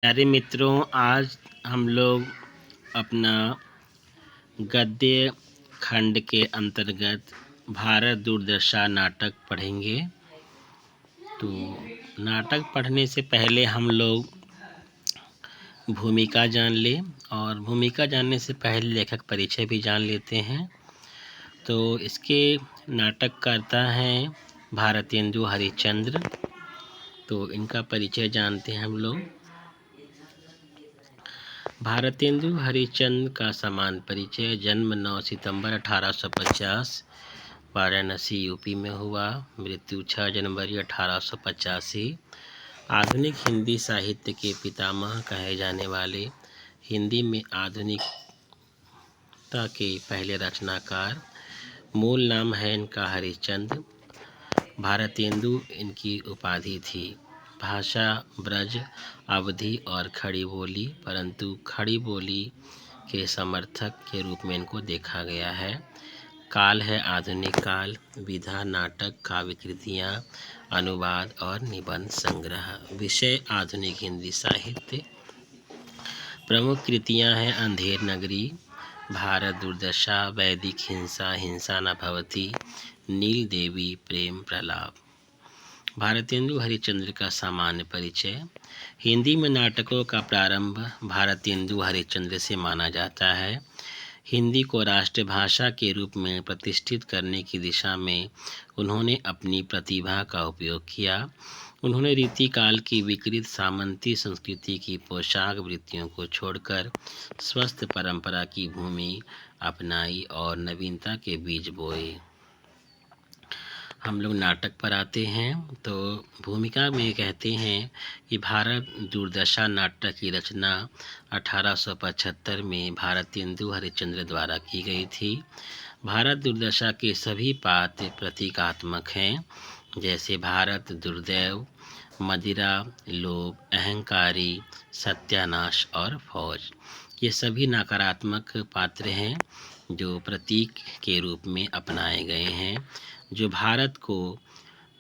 प्यारे मित्रों, आज हम लोग अपना गद्य खंड के अंतर्गत भारत दुर्दशा नाटक पढ़ेंगे। तो नाटक पढ़ने से पहले हम लोग भूमिका जान लें और भूमिका जानने से पहले लेखक परिचय भी जान लेते हैं। तो इसके नाटककर्ता हैं भारतेंदु हरिश्चंद्र। तो इनका परिचय जानते हैं हम लोग। भारतेंदु हरिश्चंद्र का समान परिचय। जन्म 9 सितंबर 1850 वाराणसी यूपी में हुआ। मृत्यु 6 जनवरी 1885। आधुनिक हिंदी साहित्य के पितामह कहे जाने वाले हिंदी में आधुनिकता के पहले रचनाकार। मूल नाम है इनका हरिश्चंद्र। भारतेंदु इनकी उपाधि थी। भाषा ब्रज, अवधी और खड़ी बोली, परंतु खड़ी बोली के समर्थक के रूप में इनको देखा गया है। काल है आधुनिक काल। विधा नाटक, काव्य कृतियाँ, अनुवाद और निबंध संग्रह। विषय आधुनिक हिंदी साहित्य। प्रमुख कृतियाँ हैं अंधेर नगरी, भारत दुर्दशा, वैदिक हिंसा, हिंसा न भवति, नील देवी, प्रेम प्रलाप। भारतेंदु हरिश्चंद्र का सामान्य परिचय। हिंदी में नाटकों का प्रारंभ भारतेंदु हरिश्चंद्र से माना जाता है। हिंदी को राष्ट्रभाषा के रूप में प्रतिष्ठित करने की दिशा में उन्होंने अपनी प्रतिभा का उपयोग किया। उन्होंने रीतिकाल की विकृत सामंती संस्कृति की पोशाक वृत्तियों को छोड़कर स्वस्थ परंपरा की भूमि अपनाई और नवीनता के बीज बोए। हम लोग नाटक पर आते हैं। तो भूमिका में कहते हैं कि भारत दुर्दशा नाटक की रचना 1875 में भारतेंदु हरिश्चंद्र द्वारा की गई थी। भारत दुर्दशा के सभी पात्र प्रतीकात्मक हैं, जैसे भारत दुर्दैव, मदिरा, लोभ, अहंकारी, सत्यानाश और फौज। ये सभी नकारात्मक पात्र हैं जो प्रतीक के रूप में अपनाए गए हैं, जो भारत को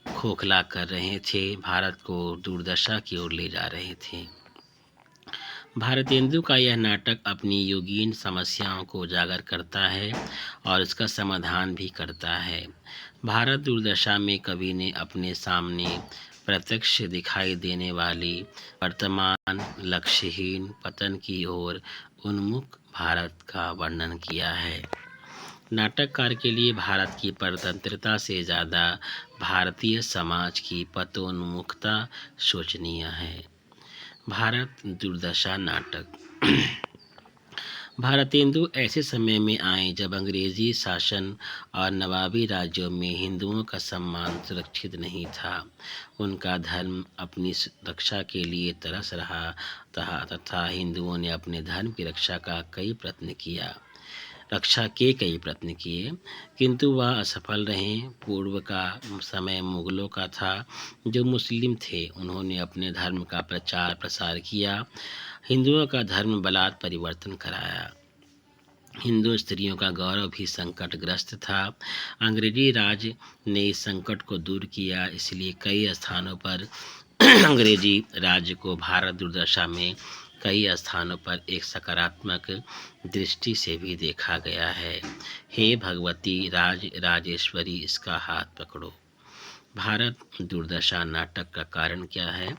खोखला कर रहे थे, भारत को दुर्दशा की ओर ले जा रहे थे। भारतेंदु का यह नाटक अपनी योगीन समस्याओं को उजागर करता है और इसका समाधान भी करता है। भारत दुर्दशा में कवि ने अपने सामने प्रत्यक्ष दिखाई देने वाली वर्तमान लक्ष्यहीन पतन की ओर उन्मुख भारत का वर्णन किया है। नाटककार के लिए भारत की परतंत्रता से ज़्यादा भारतीय समाज की पतोन्मुखता शोचनीय है। भारत दुर्दशा नाटक। भारतेंदु ऐसे समय में आए जब अंग्रेजी शासन और नवाबी राज्यों में हिंदुओं का सम्मान सुरक्षित नहीं था। उनका धर्म अपनी रक्षा के लिए तरस रहा तथा हिंदुओं ने अपने धर्म की रक्षा के कई प्रयत्न किए, किंतु वह असफल रहे। पूर्व का समय मुगलों का था, जो मुस्लिम थे। उन्होंने अपने धर्म का प्रचार प्रसार किया, हिंदुओं का धर्म बलात् परिवर्तन कराया। हिंदू स्त्रियों का गौरव भी संकटग्रस्त था। अंग्रेजी राज ने इस संकट को दूर किया, इसलिए कई स्थानों पर अंग्रेजी राज्य को भारत दुर्दशा में कई स्थानों पर एक सकारात्मक दृष्टि से भी देखा गया है। हे भगवती राजेश्वरी, इसका हाथ पकड़ो। भारत दुर्दशा नाटक का कारण क्या है?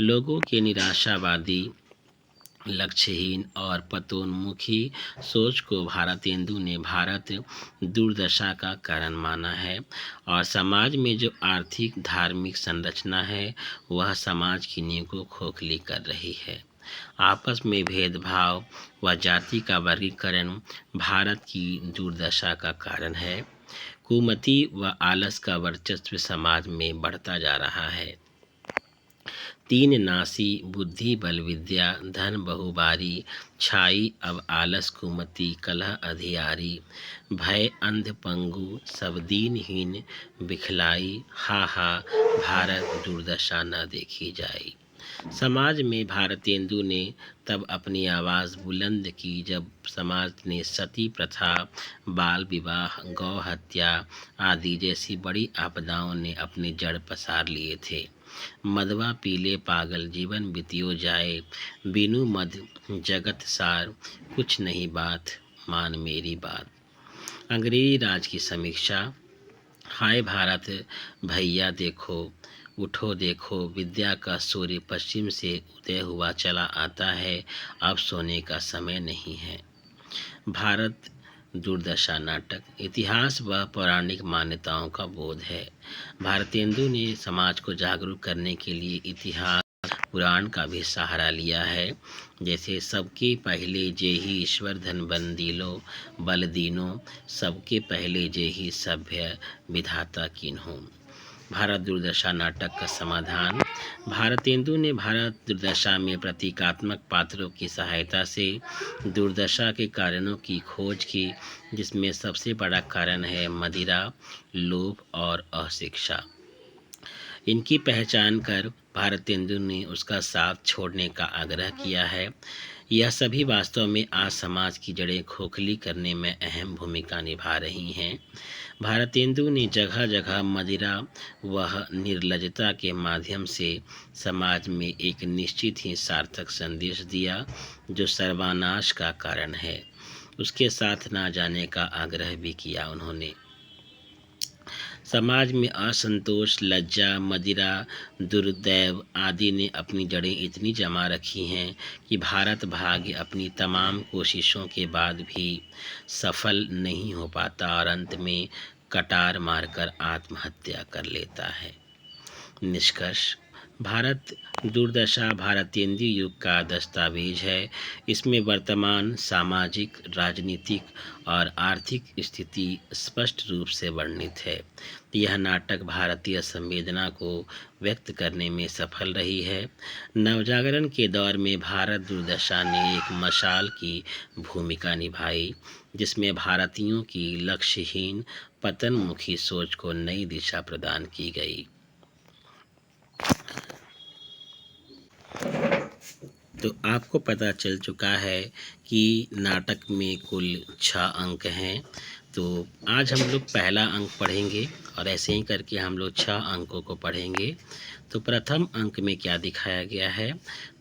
लोगों के निराशावादी, लक्ष्यहीन और पतोन्मुखी सोच को भारतेंदु ने भारत दुर्दशा का कारण माना है और समाज में जो आर्थिक धार्मिक संरचना है वह समाज की नींव को खोखली कर रही है। आपस में भेदभाव व जाति का वर्गीकरण भारत की दुर्दशा का कारण है। कुमति व आलस का वर्चस्व समाज में बढ़ता जा रहा है। तीन नासी, बुद्धि बल विद्या, धन बहुबारी, छाई अब आलस कुमति, कलह अधियारी, भय अंध पंगु, सब दीनहीन बिखलाई, हा हा भारत दुर्दशा न देखी जाई। समाज में भारतेंदु ने तब अपनी आवाज़ बुलंद की जब समाज ने सती प्रथा, बाल विवाह, गौ हत्या आदि जैसी बड़ी आपदाओं ने अपने जड़ पसार लिए थे। मदवा पीले पागल जीवन बितियो जाए, बिनु मद जगत सार, कुछ नहीं बात मान मेरी बात। अंग्रेजी राज की समीक्षा। हाय भारत भैया देखो, उठो देखो, विद्या का सूर्य पश्चिम से उदय हुआ चला आता है, अब सोने का समय नहीं है। भारत दुर्दशा नाटक। इतिहास व पौराणिक मान्यताओं का बोध है। भारतेंदु ने समाज को जागरूक करने के लिए इतिहास पुराण का भी सहारा लिया है। जैसे सबके पहले जेहि ईश्वर धन बन दिलो, बल दीनो, सबके पहले जेहि सभ्य विधाता कीन्हो। भारत दुर्दशा नाटक का समाधान। भारतेंदु ने भारत दुर्दशा में प्रतीकात्मक पात्रों की सहायता से दुर्दशा के कारणों की खोज की, जिसमें सबसे बड़ा कारण है मदिरा, लोभ और अशिक्षा। इनकी पहचान कर भारतेंदु ने उसका साथ छोड़ने का आग्रह किया है। यह सभी वास्तव में आज समाज की जड़ें खोखली करने में अहम भूमिका निभा रही हैं। भारतेंदु ने जगह जगह मदिरा व निर्लजता के माध्यम से समाज में एक निश्चित ही सार्थक संदेश दिया, जो सर्वनाश का कारण है। उसके साथ ना जाने का आग्रह भी किया उन्होंने। समाज में असंतोष, लज्जा, मदिरा, दुर्दैव आदि ने अपनी जड़ें इतनी जमा रखी हैं कि भारत भाग्य अपनी तमाम कोशिशों के बाद भी सफल नहीं हो पाता और अंत में कटार मारकर आत्महत्या कर लेता है। निष्कर्ष। भारत दुर्दशा भारतेंदु युग का दस्तावेज है। इसमें वर्तमान सामाजिक, राजनीतिक और आर्थिक स्थिति स्पष्ट रूप से वर्णित है। यह नाटक भारतीय संवेदना को व्यक्त करने में सफल रही है। नवजागरण के दौर में भारत दुर्दशा ने एक मशाल की भूमिका निभाई, जिसमें भारतीयों की लक्ष्यहीन पतनमुखी सोच को नई दिशा प्रदान की गई। तो आपको पता चल चुका है कि नाटक में कुल 6 अंक हैं। तो आज हम लोग पहला अंक पढ़ेंगे और ऐसे ही करके हम लोग 6 अंकों को पढ़ेंगे। तो प्रथम अंक में क्या दिखाया गया है,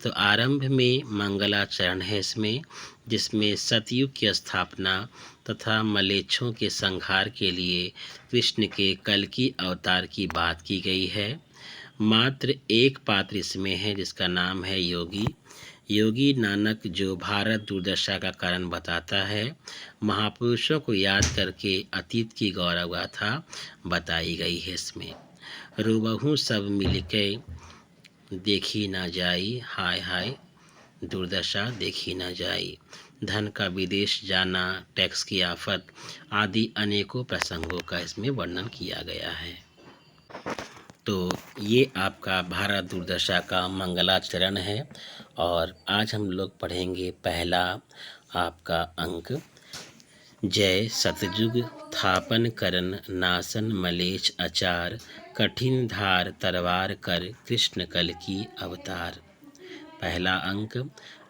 तो आरंभ में मंगलाचरण है इसमें, जिसमें सतयुग की स्थापना तथा मलेच्छों के संहार के लिए कृष्ण के कल्कि अवतार की बात की गई है। मात्र एक पात्र इसमें है जिसका नाम है योगी। योगी नानक, जो भारत दुर्दशा का कारण बताता है। महापुरुषों को याद करके अतीत की गौरव गाथा बताई गई है इसमें। रूबहू सब मिलके देखी ना जाई, हाय हाय दुर्दशा देखी ना जाई। धन का विदेश जाना, टैक्स की आफत आदि अनेकों प्रसंगों का इसमें वर्णन किया गया है। तो ये आपका भारत दुर्दशा का मंगलाचरण है और आज हम लोग पढ़ेंगे पहला आपका अंक। जय सतयुग थापन करन, नासन मलेच्छ अचार, कठिन धार तलवार कर, कृष्ण कल की अवतार। पहला अंक।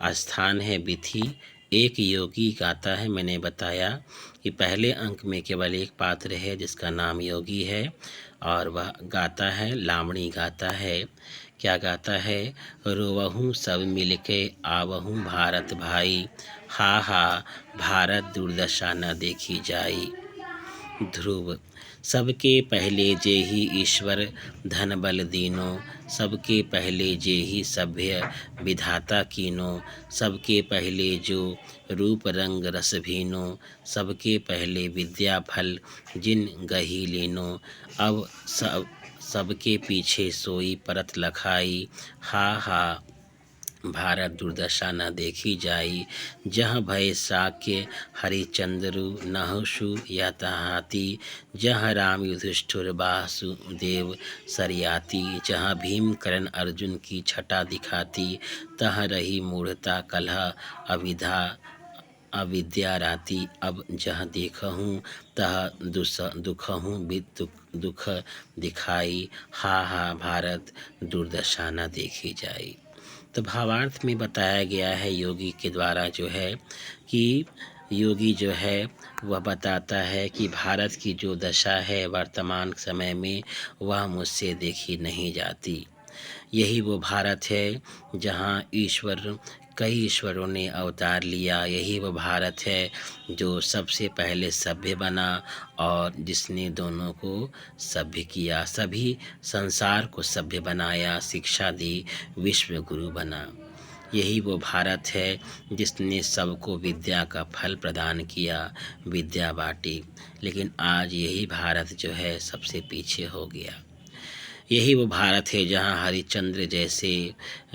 स्थान है बिथी। एक योगी गाता है। मैंने बताया कि पहले अंक में केवल एक पात्र है जिसका नाम योगी है और वह गाता है, लावणी गाता है। क्या गाता है? रोवहूँ सब मिलके आवहूँ भारत भाई, हा हा भारत दुर्दशा न देखी जाई। ध्रुव। सबके पहले जेहि ईश्वर धन बल दीनो, सबके पहले जेहि सभ्य विधाता कीनो, सबके पहले जो रूप रंग रस भीनो, सबके पहले विद्या फल जिन गही लीनो, अब सबके पीछे सोई परत लखाई, हा हा भारत दुर्दशा न देखी जाई। जहाँ भय साक्य हरिचंद्रु, नहुषु या तहाती, जहाँ राम युधिष्ठिर वासुदेव सरियाती, जहाँ भीम कर्ण अर्जुन की छटा दिखाती, तहाँ रही मूढ़ता कलह अविद्या राती। अब जहाँ देखहूँ तह दुखहूँ दुख दिखाई, हा हा भारत दुर्दशा न देखी जाई। तो भावार्थ में बताया गया है योगी के द्वारा जो है कि योगी जो है वह बताता है कि भारत की जो दशा है वर्तमान समय में वह मुझसे देखी नहीं जाती। यही वो भारत है जहाँ कई ईश्वरों ने अवतार लिया। यही वो भारत है जो सबसे पहले सभ्य बना और जिसने दोनों को सभ्य किया, सभी संसार को सभ्य बनाया, शिक्षा दी, विश्व गुरु बना। यही वो भारत है जिसने सबको विद्या का फल प्रदान किया, विद्या बांटी। लेकिन आज यही भारत जो है सबसे पीछे हो गया। यही वो भारत है जहाँ हरिश्चंद्र जैसे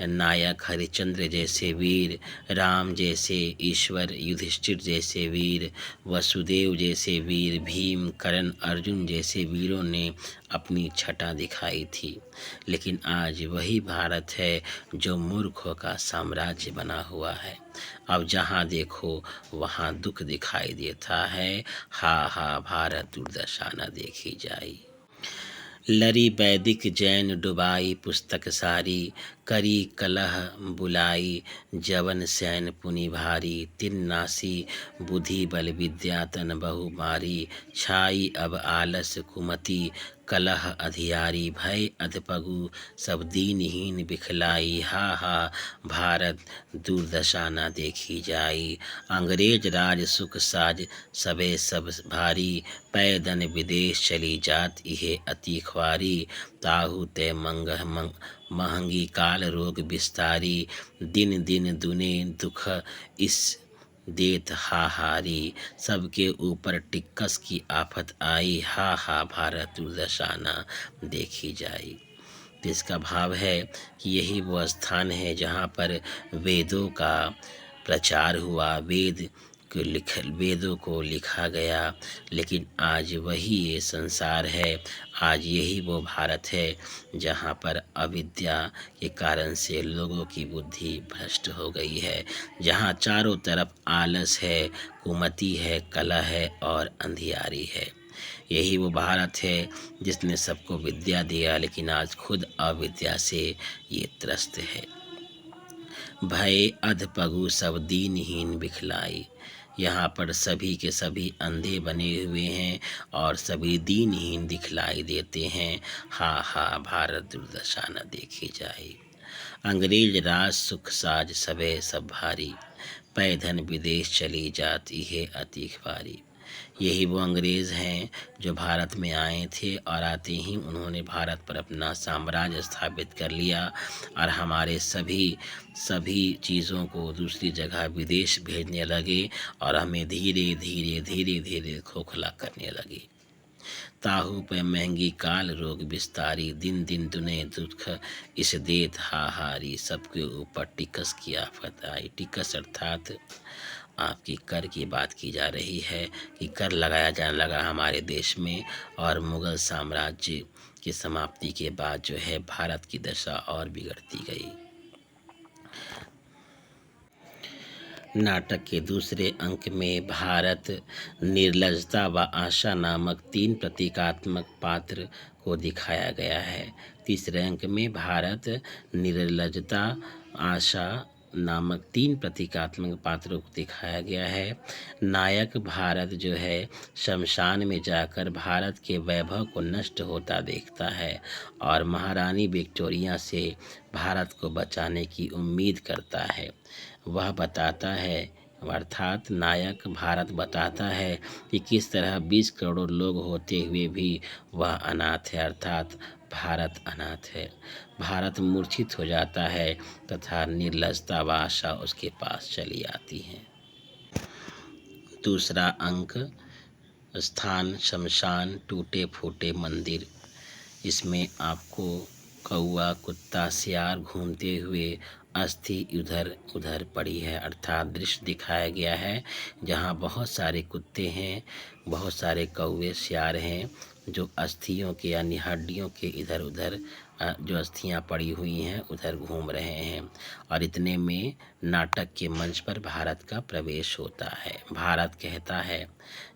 नायक, हरिश्चंद्र जैसे वीर, राम जैसे ईश्वर, युधिष्ठिर जैसे वीर, वसुदेव जैसे वीर, भीम, कर्ण, अर्जुन जैसे वीरों ने अपनी छटा दिखाई थी। लेकिन आज वही भारत है जो मूर्खों का साम्राज्य बना हुआ है। अब जहाँ देखो वहाँ दुख दिखाई देता है। हा हा भारत दुर्दशा न देखी जाई। लरी वैदिक जैन डुबाई पुस्तक सारी, करी कलह बुलाई जवन सैन पुनि भारी। तिन नासी बुद्धि बल विद्या तन बहु मारी, छाई अब आलस कुमति कलह अधियारी। भय अधपगु सब दीनहीन बिखलाई, हा हा भारत दुर्दशा न देखी जाई। अंग्रेज राज सुख साज सबे सब भारी, पैदन विदेश चली जात इहे अति ख्वारी। ताहु ते महंगी काल रोग विस्तारी, दिन दिन दुने दुख इस देत हाहारी। सबके ऊपर टिक्कस की आफत आई, हा हा भारत दुर्दशा न देखी जाई। तो इसका भाव है कि यही वो स्थान है जहाँ पर वेदों का प्रचार हुआ, वेदों को लिखा गया। लेकिन आज वही ये संसार है, आज यही वो भारत है जहाँ पर अविद्या के कारण से लोगों की बुद्धि भ्रष्ट हो गई है, जहाँ चारों तरफ आलस है, कुमति है, कलह है और अंधियारी है। यही वो भारत है जिसने सबको विद्या दिया, लेकिन आज खुद अविद्या से ये त्रस्त है। भय अधपगु सब दीनहीन बिखलाई, यहाँ पर सभी के सभी अंधे बने हुए हैं और सभी दीनहीन दिखलाई देते हैं। हा हा भारत दुर्दशा न देखी जाए। अंग्रेज राज सुख साज सबे सब भारी, पैधन विदेश चली जाती है अति ख्वारी। यही वो अंग्रेज़ हैं जो भारत में आए थे और आते ही उन्होंने भारत पर अपना साम्राज्य स्थापित कर लिया और हमारे सभी चीज़ों को दूसरी जगह विदेश भेजने लगे और हमें धीरे धीरे धीरे धीरे खोखला करने लगे। ताहू पे महंगी काल रोग विस्तारी, दिन दिन दुने दुख इस देत हाहारी। सबके ऊपर टिकस की आफत आई। टिकस अर्थात आपकी कर की बात की जा रही है कि कर लगाया जाने लगा हमारे देश में, और मुगल साम्राज्य की समाप्ति के बाद जो है भारत की दशा और बिगड़ती गई। नाटक के दूसरे अंक में भारत, निर्लजता व आशा नामक 3 प्रतीकात्मक पात्र को दिखाया गया है। तीसरे अंक में भारत, निर्लजता, आशा नामक 3 प्रतीकात्मक पात्रों को दिखाया गया है। नायक भारत जो है शमशान में जाकर भारत के वैभव को नष्ट होता देखता है और महारानी विक्टोरिया से भारत को बचाने की उम्मीद करता है। वह बताता है, अर्थात नायक भारत बताता है कि किस तरह 20 करोड़ लोग होते हुए भी वह अनाथ है, अर्थात भारत अनाथ है। भारत मूर्छित हो जाता है तथा निर्लजता व आशा उसके पास चली आती है। दूसरा अंक, स्थान शमशान, टूटे फूटे मंदिर। इसमें आपको कौआ, कुत्ता, सियार घूमते हुए अस्थि इधर उधर पड़ी है, अर्थात दृश्य दिखाया गया है जहाँ बहुत सारे कुत्ते हैं, बहुत सारे कौवे, सियार हैं जो अस्थियों के यानी हड्डियों के इधर उधर जो अस्थियां पड़ी हुई हैं उधर घूम रहे हैं। और इतने में नाटक के मंच पर भारत का प्रवेश होता है। भारत कहता है,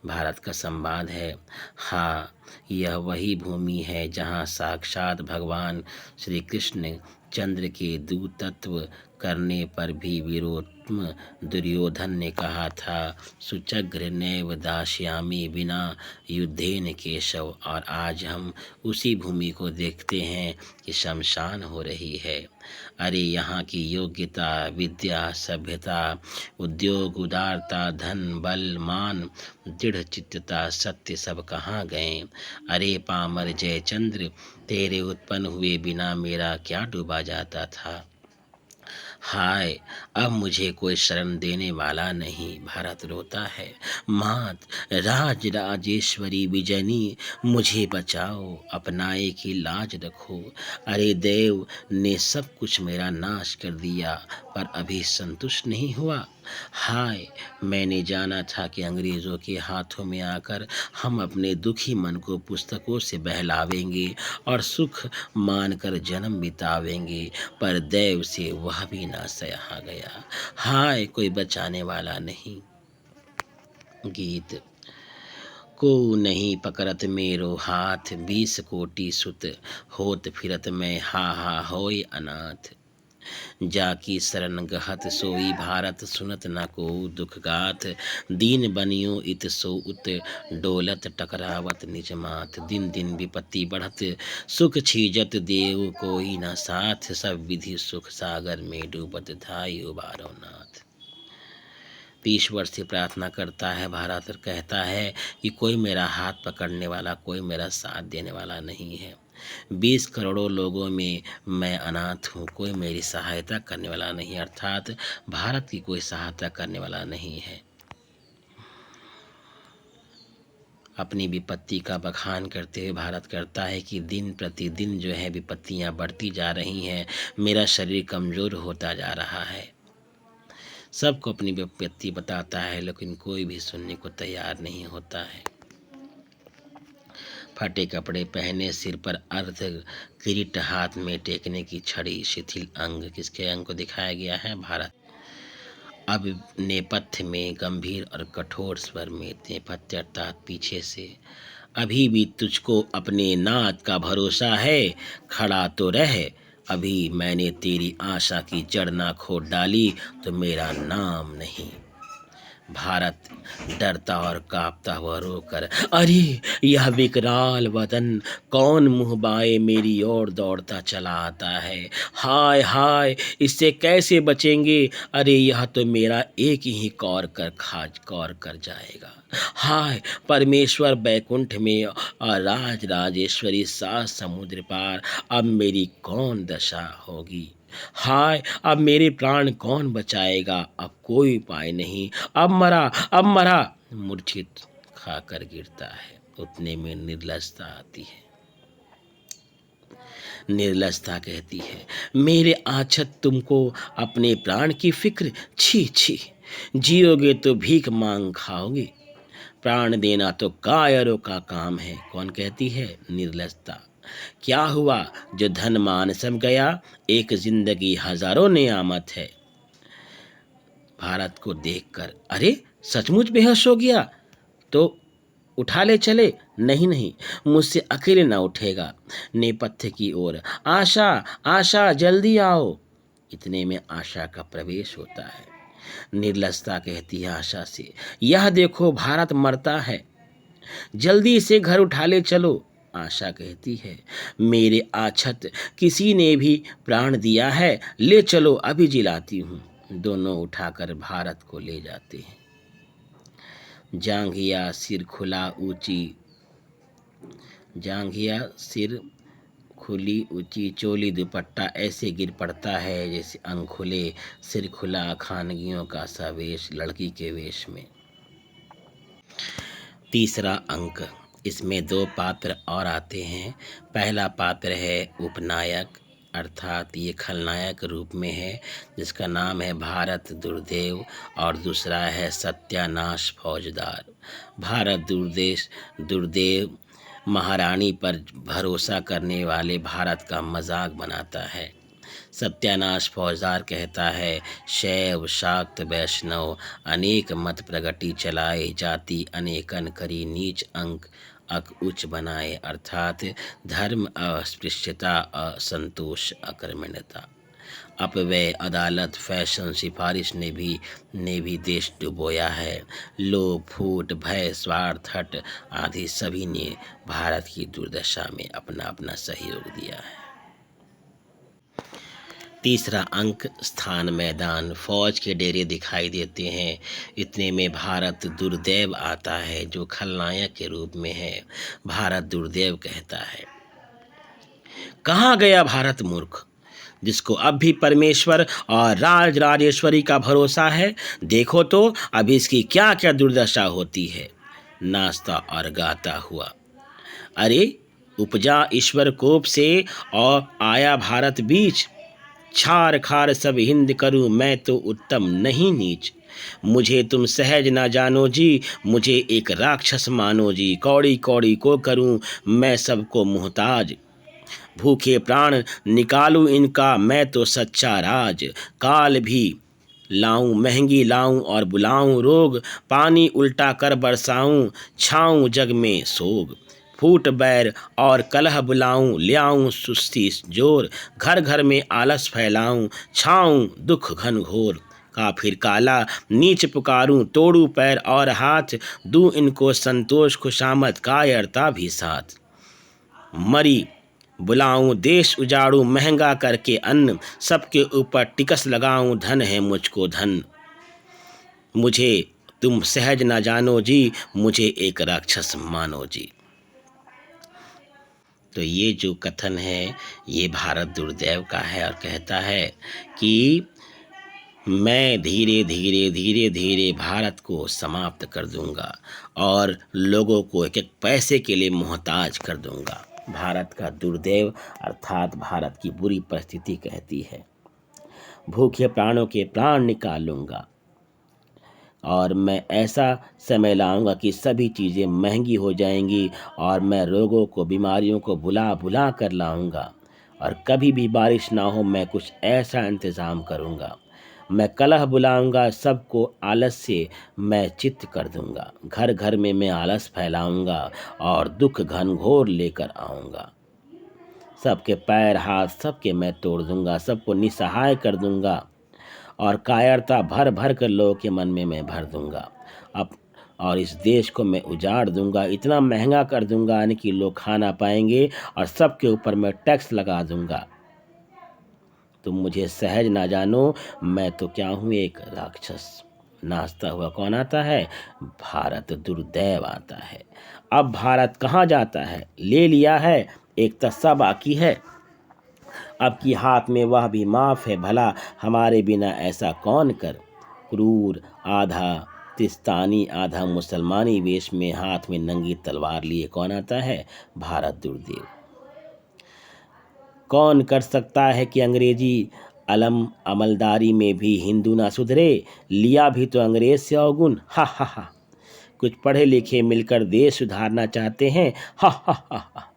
भारत का संवाद है, हाँ यह वही भूमि है जहाँ साक्षात भगवान श्री कृष्ण चंद्र के दूतत्व करने पर भी विरोध दुर्योधन ने कहा था, सुचग्र नैव दास्यामि बिना युद्धेन केशव। और आज हम उसी भूमि को देखते हैं कि शमशान हो रही है। अरे यहाँ की योग्यता, विद्या, सभ्यता, उद्योग, उदारता, धन, बल, मान, दृढ़ चित्तता, सत्य सब कहाँ गए? अरे पामर जयचंद्र, तेरे उत्पन्न हुए बिना मेरा क्या डूबा जाता था। हाय, अब मुझे कोई शरण देने वाला नहीं। भारत रोता है, मात राज राजेश्वरी विजयनी, मुझे बचाओ, अपनाए की लाज रखो। अरे देव ने सब कुछ मेरा नाश कर दिया, पर अभी संतुष्ट नहीं हुआ। हाय, मैंने जाना था कि अंग्रेजों के हाथों में आकर हम अपने दुखी मन को पुस्तकों से बहलावेंगे और सुख मानकर जन्म बितावेंगे, पर दैव से वह भी ना सहा गया। हाय, कोई बचाने वाला नहीं। गीत। को नहीं पकड़त मेरो हाथ, 20 कोटि सुत होत फिरत मैं, हा हा होय अनाथ। जाकी शरण गहत सोई भारत, सुनत न को दुख गाथ। दीन बनियो इत सो उत, डोलत टकरावत निज माथ। दिन दिन विपत्ति बढ़त, सुख छीजत देव कोई न साथ। सब विधि सुख सागर में डूबत, धाई उबारो नाथ। 30 वर्ष से प्रार्थना करता है भारत और कहता है कि कोई मेरा हाथ पकड़ने वाला, कोई मेरा साथ देने वाला नहीं है। 20 करोड़ों लोगों में मैं अनाथ हूँ, कोई मेरी सहायता करने वाला नहीं, अर्थात भारत की कोई सहायता करने वाला नहीं है। अपनी विपत्ति का बखान करते हुए भारत करता है कि दिन प्रतिदिन जो है विपत्तियाँ बढ़ती जा रही हैं, मेरा शरीर कमज़ोर होता जा रहा है। सबको अपनी विपत्ति बताता है, लेकिन कोई भी सुनने को तैयार नहीं होता है। फटे कपड़े पहने, सिर पर अर्ध किरीट, हाथ में टेकने की छड़ी, शिथिल अंग। किसके अंग को दिखाया गया है? भारत। अब नेपथ्य में गंभीर और कठोर स्वर में, नेपथ्य अर्थात पीछे से, अभी भी तुझको अपने नाथ का भरोसा है, खड़ा तो रह। अभी मैंने तेरी आशा की जड़ ना खोद डाली, तो मेरा नाम नहीं। भारत डरता और कांपता हुआ रोकर, अरे यह विकराल वतन कौन मुँह बाए मेरी ओर दौड़ता चला आता है। हाय हाय, इससे कैसे बचेंगे? अरे यह तो मेरा एक ही कौर कर जाएगा। हाय, परमेश्वर बैकुंठ में और राज राजेश्वरी 7 समुद्र पार, अब मेरी कौन दशा होगी। हाय, अब मेरे प्राण कौन बचाएगा? अब कोई उपाय नहीं, अब मरा, अब मरा। मूर्छित खाकर गिरता है। उतने में निर्लजता आती है। निर्लजता कहती है, मेरे आछत तुमको अपने प्राण की फिक्र, छी छी, जियोगे तो भीख मांग खाओगे, प्राण देना तो कायरों का काम है। कौन कहती है? निर्लजता। क्या हुआ जो धन मान सब गया, एक जिंदगी हजारों नियामत है। भारत को देखकर, अरे सचमुच बेहोश हो गया तो उठा ले चले। नहीं नहीं, मुझसे अकेले ना उठेगा। नेपथ्य की ओर, आशा आशा जल्दी आओ। इतने में आशा का प्रवेश होता है। निर्लजता कहती है आशा से, यह देखो भारत मरता है, जल्दी से घर उठा ले चलो। आशा कहती है, मेरे आछत किसी ने भी प्राण दिया है, ले चलो अभी जिलाती हूँ। दोनों उठाकर भारत को ले जाते हैं। जांघिया सिर खुला ऊंची, जांघिया सिर खुली ऊंची, चोली दुपट्टा ऐसे गिर पड़ता है जैसे अंग खुले, सिर खुला, खानगियों का सा वेश, लड़की के वेश में। तीसरा अंक, इसमें 2 पात्र और आते हैं। पहला पात्र है उपनायक, अर्थात ये खलनायक रूप में है, जिसका नाम है भारत दुर्देव, और दूसरा है सत्यानाश फौजदार। भारत दुर्देव महारानी पर भरोसा करने वाले भारत का मजाक बनाता है। सत्यानाश फौजदार कहता है, शैव शाक्त वैष्णव अनेक मत प्रगति चलाए, जाति अनेकन करी नीच अंक अक उच्च बनाए, अर्थात धर्म अस्पृश्यता, असंतोष, अकर्मण्यता। अपव्यय, अदालत, फैशन, सिफारिश ने भी देश डुबोया है। लोभ, फूट, भय, स्वार्थ, हट आदि सभी ने भारत की दुर्दशा में अपना अपना सहयोग दिया है। तीसरा अंक, स्थान मैदान। फौज के डेरे दिखाई देते हैं। इतने में भारत दुर्दैव आता है, जो खलनायक के रूप में है। भारत दुर्दैव कहता है, कहाँ गया भारत मूर्ख, जिसको अब भी परमेश्वर और राज राजेश्वरी का भरोसा है। देखो तो अब इसकी क्या क्या दुर्दशा होती है। नाचता और गाता हुआ, अरे उपजा ईश्वर कोप से और आया भारत बीच। छार खार सब हिंद करूं, मैं तो उत्तम नहीं नीच। मुझे तुम सहज ना जानो जी, मुझे एक राक्षस मानो जी। कौड़ी कौड़ी को करूं मैं सबको मुहताज। भूखे प्राण निकालूं इनका मैं तो सच्चा राज। काल भी लाऊं महंगी लाऊं और बुलाऊं रोग। पानी उल्टा कर बरसाऊं, छाऊं जग में सोग। फूट बैर और कलह बुलाऊं, ल्याऊं सुस्ती जोर। घर घर में आलस फैलाऊं, छाऊं दुख घन घोर। काफिर काला नीच पुकारूं, तोड़ू पैर और हाथ। दूं इनको संतोष खुशामद, कायरता भी साथ। मरी बुलाऊं देश उजाड़ूं, महंगा करके अन्न। सबके ऊपर टिकस लगाऊं, धन है मुझको धन। मुझे तुम सहज ना जानो जी, मुझे एक राक्षस मानो जी। तो ये जो कथन है ये भारत दुर्दैव का है और कहता है कि मैं धीरे धीरे धीरे धीरे भारत को समाप्त कर दूंगा और लोगों को एक एक पैसे के लिए मोहताज कर दूंगा। भारत का दुर्दैव अर्थात भारत की बुरी परिस्थिति कहती है। भूखे प्राणों के प्राण निकालूंगा और मैं ऐसा समय लाऊंगा कि सभी चीज़ें महंगी हो जाएंगी और मैं रोगों को बीमारियों को भुला भुला कर लाऊंगा। और कभी भी बारिश ना हो, मैं कुछ ऐसा इंतज़ाम करूंगा। मैं कलह बुलाऊंगा, सबको आलस से मैं चित्त कर दूंगा। घर घर में मैं आलस फैलाऊंगा और दुख घनघोर लेकर आऊंगा। सबके पैर हाथ सबके मैं तोड़ दूंगा, सबको निसहाय कर दूंगा और कायरता भर भर कर लोगों के मन में मैं भर दूंगा। अब और इस देश को मैं उजाड़ दूंगा, इतना महंगा कर दूंगा यानी कि लोग खा ना पाएंगे और सबके ऊपर मैं टैक्स लगा दूंगा। तुम मुझे सहज ना जानो, मैं तो क्या हूँ, एक राक्षस। नाचता हुआ कौन आता है? भारत दुर्दैव आता है। अब भारत कहाँ जाता है? ले लिया है, एक तस्सा बाकी है। अब की हाथ में वह भी माफ है, भला हमारे बिना ऐसा कौन कर। क्रूर आधा तिस्तानी आधा मुसलमानी वेश में हाथ में नंगी तलवार लिए कौन आता है? भारत दुर्दैव। कौन कर सकता है कि अंग्रेजी अलम अमलदारी में भी हिंदू ना सुधरे। लिया भी तो अंग्रेज से अवगुण। हा हा हा। कुछ पढ़े लिखे मिलकर देश सुधारना चाहते हैं। हा हा हा हा।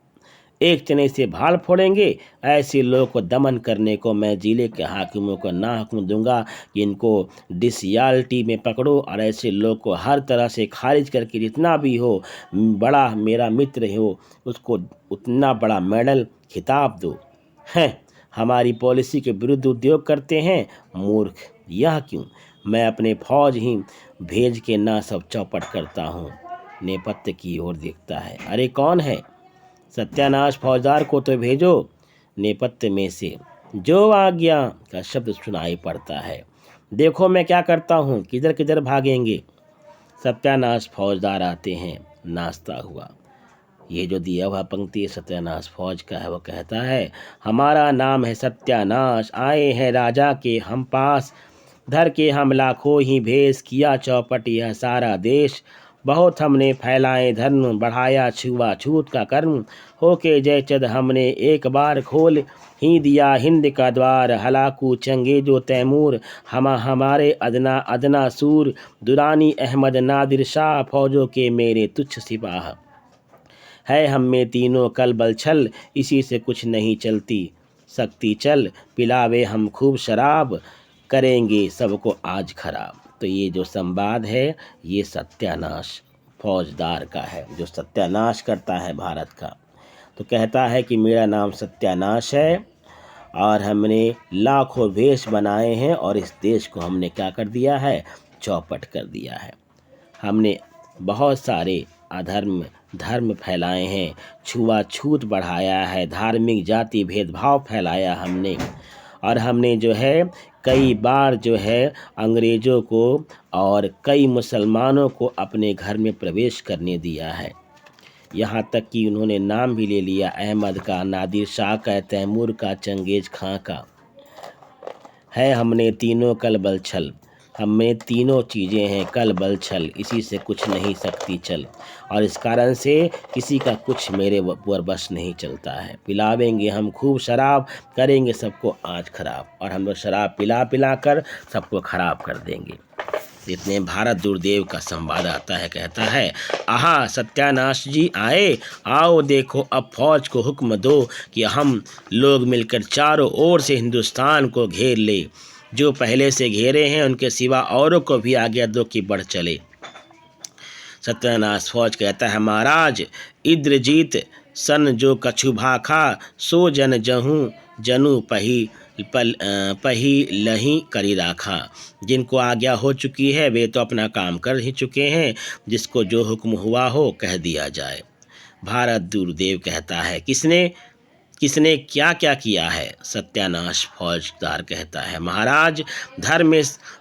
एक चने से भाल फोड़ेंगे। ऐसे लोगों को दमन करने को मैं जिले के हाकिमों को ना हुक्म दूंगा कि इनको डिसयाल्टी में पकड़ो और ऐसे लोग को हर तरह से खारिज करके जितना भी हो बड़ा मेरा मित्र हो उसको उतना बड़ा मेडल खिताब दो। हैं हमारी पॉलिसी के विरुद्ध उद्योग करते हैं। मूर्ख, यह क्यों? मैं अपने फौज ही भेज के ना सब चौपट करता हूँ। नेपथ्य की ओर देखता है। अरे कौन है? सत्यानाश, फौजदार को तो भेजो। नेपथ्य में से जो आज्ञा का शब्द सुनाई पड़ता है। देखो मैं क्या करता हूँ, किधर किधर भागेंगे। सत्यानाश फौजदार आते हैं नाचता हुआ। ये जो दिया हुआ पंक्ति सत्यानाश फौज का है वो कहता है, हमारा नाम है सत्यानाश, आए हैं राजा के हम पास। धर के हम लाखों ही भेष, किया चौपट यह सारा देश। बहुत हमने फैलाए धर्म, बढ़ाया छुआछूत का कर्म। होके जयचंद हमने एक बार खोल ही दिया हिंद का द्वार। हलाकू चंगे जो तैमूर, हमारे अदना अदना सूर। दुरानी अहमद नादिर शाह, फौजों के मेरे तुच्छ सिपाह। है हम में तीनों कल बल छल, इसी से कुछ नहीं चलती सकती चल। पिलावे हम खूब शराब, करेंगे सबको आज खराब। तो ये जो संवाद है ये सत्यानाश फौजदार का है, जो सत्यानाश करता है भारत का। तो कहता है कि मेरा नाम सत्यानाश है और हमने लाखों वेश बनाए हैं और इस देश को हमने क्या कर दिया है, चौपट कर दिया है। हमने बहुत सारे अधर्म धर्म फैलाए हैं, छुआछूत बढ़ाया है, धार्मिक जाति भेदभाव फैलाया हमने, और हमने जो है कई बार जो है अंग्रेज़ों को और कई मुसलमानों को अपने घर में प्रवेश करने दिया है। यहाँ तक कि उन्होंने नाम भी ले लिया अहमद का, नादिर शाह का, तैमूर का, चंगेज़ खां का। है हमने तीनों कल बल छल, हमें तीनों चीज़ें हैं कल बल छल, इसी से कुछ नहीं सकती चल, और इस कारण से किसी का कुछ मेरे ऊपर बस नहीं चलता है। पिलावेंगे हम खूब शराब, करेंगे सबको आज खराब, और हम लोग शराब पिला पिला कर सबको खराब कर देंगे। इतने भारत दुर्देव का संवाद आता है, कहता है आहा सत्यानाश जी आए, आओ देखो अब फौज को हुक्म दो कि हम लोग मिलकर चारों ओर से हिंदुस्तान को घेर ले, जो पहले से घेरे हैं उनके सिवा औरों को भी आज्ञा दो कि बढ़ चले। सत्यानाश फौज कहता है महाराज इंद्रजीत सन जो कछु भाखा, सो जन जहूँ जनु पही लही करी राखा। जिनको आज्ञा हो चुकी है वे तो अपना काम कर ही चुके हैं, जिसको जो हुक्म हुआ हो कह दिया जाए। भारत दुर्देव कहता है किसने किसने क्या क्या किया है। सत्यानाश फौजदार कहता है महाराज धर्म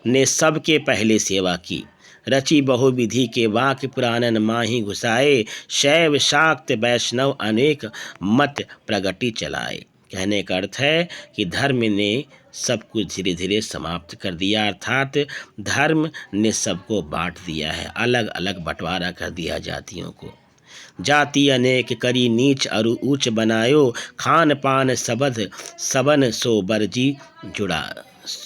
ने सबके पहले सेवा की, रची बहुविधि के वाक्य पुराणन माही घुसाए, शैव शाक्त वैष्णव अनेक मत प्रगति चलाए। कहने का अर्थ है कि धर्म ने सब कुछ धीरे धीरे समाप्त कर दिया, अर्थात धर्म ने सबको बांट दिया है, अलग अलग बंटवारा कर दिया जातियों को। जाति अनेक करी नीच अरु ऊंच बनायो, खान पान सबद सबन सो बरजी जुड़ा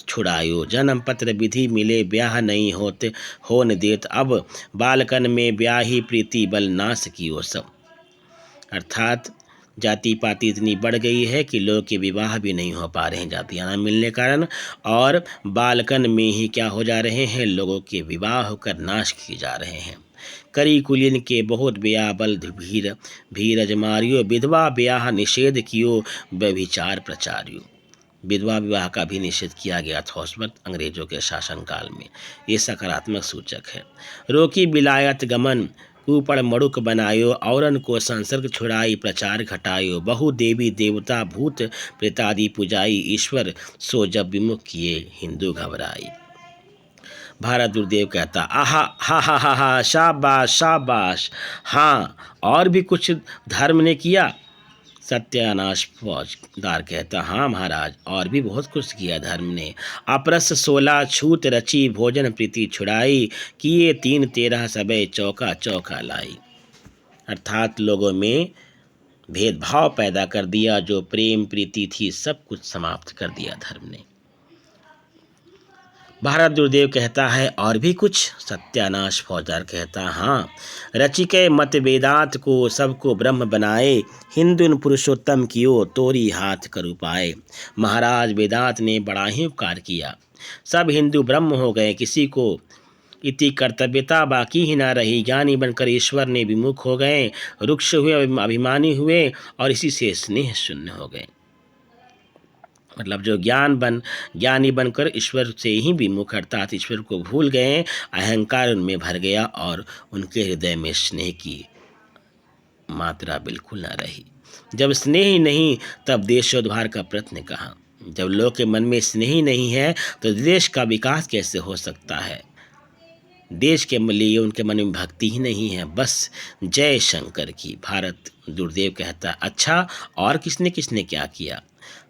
छुड़ायो। जन्म पत्र विधि मिले ब्याह नहीं होते होन देत, अब बालकन में ब्याही प्रीति बल नाश कियो सब। अर्थात जाति पाति इतनी बढ़ गई है कि लोग के विवाह भी नहीं हो पा रहे हैं जातियाँ न मिलने कारण, और बालकन में ही क्या हो जा रहे हैं, लोगों के विवाह होकर नाश किए जा रहे हैं। करी कुलीन के बहुत ब्याह बल भीरज मारियो, विधवा ब्याह निषेध कियो व्यभिचार प्रचारियो। विधवा विवाह का भी निषेध किया गया था उस वक्त अंग्रेजों के शासनकाल में, ये सकारात्मक सूचक है। रोकी बिलायत गमन ऊपर मड़ुक बनायो, औरन को संसर्ग छुड़ाई प्रचार घटायो, बहु देवी देवता भूत प्रेतादि पुजाई, ईश्वर सो जब विमुख किए हिंदू घबराई। भारत दुर्देव कहता आहा हा हा हा हा शाबाश शाबाश, हाँ और भी कुछ धर्म ने किया। सत्यानाश फौजदार कहता हाँ महाराज और भी बहुत कुछ किया धर्म ने। अपरस 16 छूत रची, भोजन प्रीति छुड़ाई, किए 3 13 सबे चौका चौका लाई। अर्थात लोगों में भेदभाव पैदा कर दिया, जो प्रेम प्रीति थी सब कुछ समाप्त कर दिया धर्म ने। भारत दुर्देव कहता है और भी कुछ। सत्यानाश फौजदार कहता हाँ, रचिके मत वेदांत को सबको ब्रह्म बनाए, हिंदुन पुरुषोत्तम कियो तोरी हाथ कर उपाय। महाराज वेदांत ने बड़ा ही उपकार किया, सब हिंदू ब्रह्म हो गए, किसी को इति कर्तव्यता बाकी ही ना रही, ज्ञानी बनकर ईश्वर ने विमुख हो गए, रुक्ष हुए अभिमानी हुए और इसी से स्नेह शून्य हो गए। मतलब जो ज्ञानी बनकर ईश्वर से ही विमुख अर्थात ईश्वर को भूल गए, अहंकार उनमें भर गया और उनके हृदय में स्नेह की मात्रा बिल्कुल ना रही। जब स्नेह ही नहीं तब देशोद्धार का प्रयत्न कहाँ। जब लोग के मन में स्नेह ही नहीं है तो देश का विकास कैसे हो सकता है। देश के लिए उनके मन में भक्ति ही नहीं है, बस जय शंकर की। भारत दुर्देव कहता अच्छा और किसने किसने क्या किया।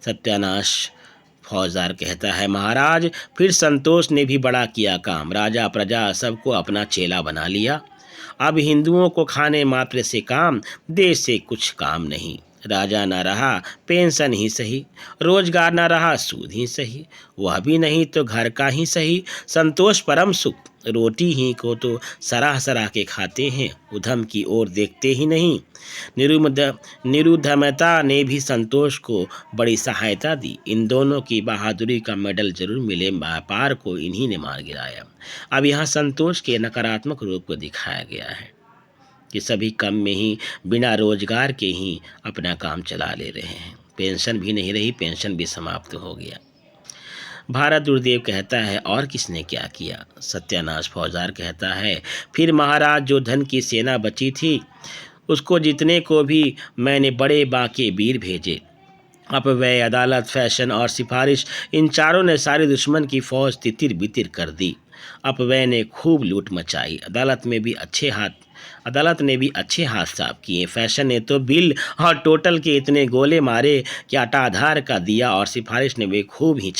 सत्यानाश फौजदार कहता है महाराज फिर संतोष ने भी बड़ा किया काम, राजा प्रजा सबको अपना चेला बना लिया। अब हिंदुओं को खाने मात्र से काम, देश से कुछ काम नहीं। राजा ना रहा पेंशन ही सही, रोजगार ना रहा सूद ही सही, वह भी नहीं तो घर का ही सही। संतोष परम सुख, रोटी ही को तो सराह सराह के खाते हैं, उधम की ओर देखते ही नहीं। निरुद्धमता ने भी संतोष को बड़ी सहायता दी। इन दोनों की बहादुरी का मेडल जरूर मिले, व्यापार को इन्हीं ने मार गिराया। अब यहाँ संतोष के नकारात्मक रूप को दिखाया गया है कि सभी कम में ही बिना रोजगार के ही अपना काम चला ले रहे हैं। पेंशन भी नहीं रही, पेंशन भी समाप्त हो गया। भारत दुर्देव कहता है और किसने क्या किया? सत्यानाश फौजदार कहता है, फिर महाराज जो धन की सेना बची थी उसको जीतने को भी मैंने बड़े बाके वीर भेजे। अपव्यय, अदालत, फैशन और सिफारिश, इन चारों ने सारे दुश्मन की फौज तितिर बितिर कर दी। अपव्यय ने खूब लूट मचाई, अदालत ने भी अच्छे हाथ साफ किए, फैशन ने तो बिल और टोटल के इतने गोले मारे कि आटाधार का दिया, और सिफारिश ने भी खूब ही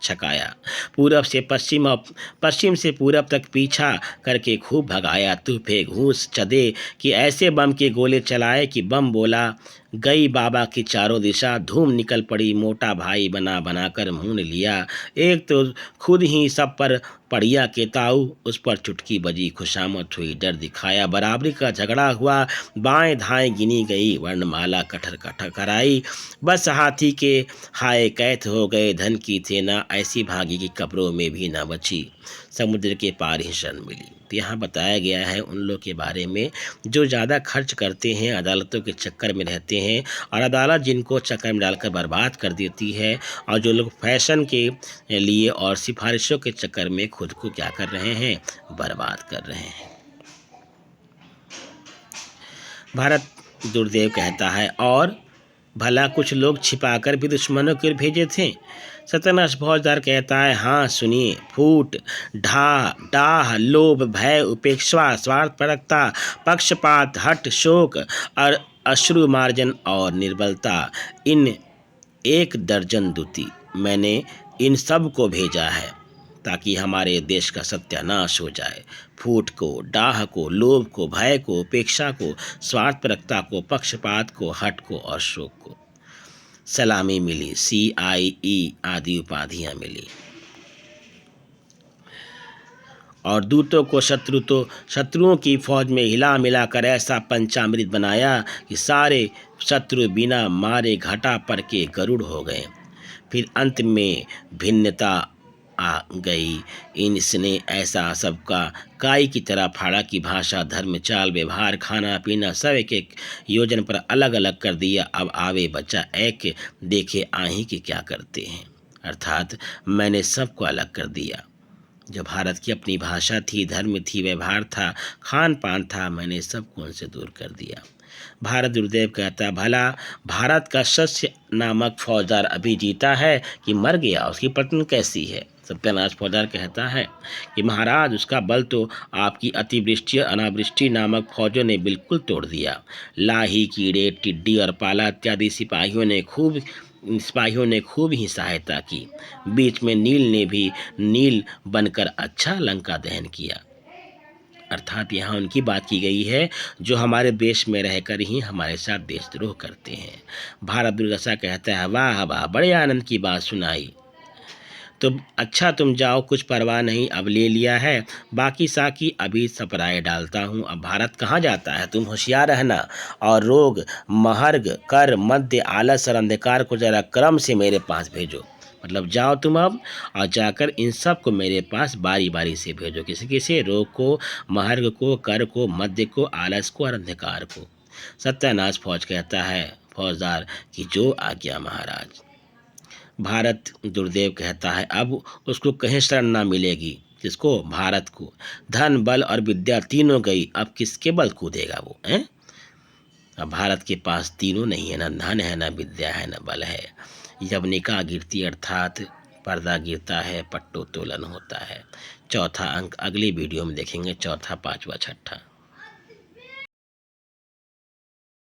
छकाया। पूरब से पश्चिम और पश्चिम से पूरब तक पीछा करके खूब भगाया। तूफे, घूस, चदे कि ऐसे बम के गोले चलाए कि बम बोला गई बाबा की चारों दिशा। धूम निकल पड़ी, मोटा भाई बना बनाकर भून लिया। एक तो खुद ही सब पर पड़िया के ताऊ, उस पर चुटकी बजी, खुशामद हुई, डर दिखाया। बराबरी का झगड़ा हुआ, बाएं धाएं गिनी गई, वर्णमाला कठर कठर कराई। बस हाथी के हाय कैथ हो गए, धन की थे ना ऐसी भागी की कब्रों में भी ना बची, समुद्र के पार ही शरण मिली। तो यहाँ बताया गया है उन लोग के बारे में जो ज़्यादा खर्च करते हैं, अदालतों के चक्कर में रहते हैं, और अदालत जिनको चक्कर में डालकर बर्बाद कर देती है, और जो लोग फैशन के लिए और सिफारिशों के चक्कर में खुद को क्या कर रहे हैं, बर्बाद कर रहे हैं। भारत दुर्देव कहता है, और भला कुछ लोग छिपाकर भी दुश्मनों की ओर भेजे थे? सत्यानाश फौजदार कहता है, हाँ सुनिए, फूट, डाह, लोभ, भय, उपेक्षा, स्वार्थपरकता, पक्षपात, हठ, शोक और अश्रुमार्जन और निर्बलता, इन 1 दर्जन दूती मैंने इन सब को भेजा है ताकि हमारे देश का सत्यानाश हो जाए। फूट को, डाह को, लोभ को, भय को, उपेक्षा को, स्वार्थपरकता को, पक्षपात को, हठ को और शोक को सलामी मिली, CIE आदि उपाधियां मिली। और दूतों को शत्रुओं की फौज में हिला मिलाकर ऐसा पंचामृत बनाया कि सारे शत्रु बिना मारे घाटा पर के गरुड़ हो गए। फिर अंत में भिन्नता आ गई, इसने ऐसा सबका काई की तरह फाड़ा कि भाषा, धर्म, चाल, व्यवहार, खाना पीना सब एक योजन पर अलग अलग कर दिया। अब आवे बच्चा एक, देखे आही कि क्या करते हैं। अर्थात मैंने सबको अलग कर दिया। जो भारत की अपनी भाषा थी, धर्म थी, व्यवहार था, खान पान था, मैंने सबको उनसे दूर कर दिया। भारत दुर्देव कहता, भला भारत का सस्य नामक फौजदार अभी जीता है कि मर गया? उसकी पत्नी कैसी है? सत्यानाश फौजदार कहता है कि महाराज, उसका बल तो आपकी अतिवृष्टि और अनावृष्टि नामक फौजों ने बिल्कुल तोड़ दिया। लाही, कीड़े, टिड्डी और पाला इत्यादि सिपाहियों ने खूब ही सहायता की। बीच में नील ने भी नील बनकर अच्छा लंका दहन किया। अर्थात यहाँ उनकी बात की गई है जो हमारे देश में रहकर ही हमारे साथ देशद्रोह करते हैं। भारत दुर्दशा कहता है, वाह वाह, बड़े आनंद की बात सुनाई। तो अच्छा, तुम जाओ, कुछ परवाह नहीं, अब ले लिया है, बाकी साकी अभी सपराए डालता हूँ। अब भारत कहाँ जाता है? तुम होशियार रहना, और रोग, महर्ग, कर, मध्य, आलस और अंधकार को जरा क्रम से मेरे पास भेजो। मतलब जाओ तुम अब, और जाकर इन सब को मेरे पास बारी बारी से भेजो। किसी रोग को, महर्ग को, कर को, मध्य को, आलस को और अंधकार को। सत्यानाश फौजदार की जो आज्ञा महाराज। भारत दुर्देव कहता है, अब उसको कहीं शरण ना मिलेगी। किसको? भारत को। धन, बल और विद्या तीनों गई, अब किसके बल कूदेगा वो, हैं? अब भारत के पास तीनों नहीं है, ना धन है, ना विद्या है, ना बल है। जब निकाह गिरती अर्थात पर्दा गिरता है, पट्टोत्तोलन होता है। चौथा अंक अगली वीडियो में देखेंगे, चौथा, पांचवा, छठा।